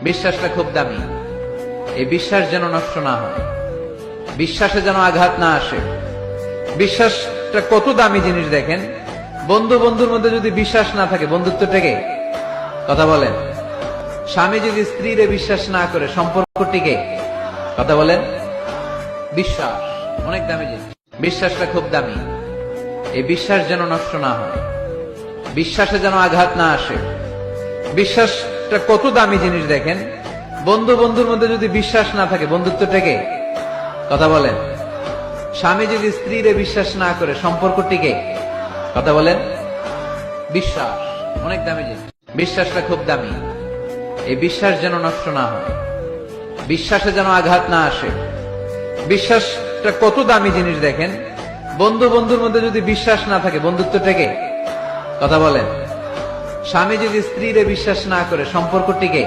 বিশ্বাসটা খুব দামি। এই বিশ্বাস যেন নষ্ট না হয়, বিশ্বাসে যেন আঘাত না আসে। বিশ্বাসটা কত দামি জিনিস দেখেন। বন্ধু বন্ধুর মধ্যে যদি বিশ্বাস না থাকে, বন্ধুত্ব টেকে? কথা বলেন। স্বামী যদি স্ত্রীরে বিশ্বাস না করে, সম্পর্ক টিকে? কথা বলেন। বিশ্বাস অনেক দামি জিনিস, বিশ্বাসটা খুব দামি। এই বিশ্বাস যেন নষ্ট না হয়, বিশ্বাসে যেন আঘাত না আসে। বিশ্বাসটা কত দামি জিনিস দেখেন। বন্ধু বন্ধুর মধ্যে যদি বিশ্বাস না থাকে, বন্ধুত্ব টেকে? কথা বলেন। স্বামী যদি স্ত্রীরে বিশ্বাস না করে, সম্পর্ক টিকে? কথা বলেন। বিশ্বাস অনেক দামি জিনিস, বিশ্বাসটা খুব দামি। এই বিশ্বাস যেন নষ্ট না হয়, বিশ্বাসে যেন আঘাত না আসে। বিশ্বাসটা কত দামি জিনিস দেখেন। বন্ধু বন্ধুর মধ্যে যদি বিশ্বাস না থাকে, বন্ধুত্ব টেকে? কথা বলেন। স্বামী যদি স্ত্রীরে বিশ্বাস না করে, সম্পর্ক টিকে?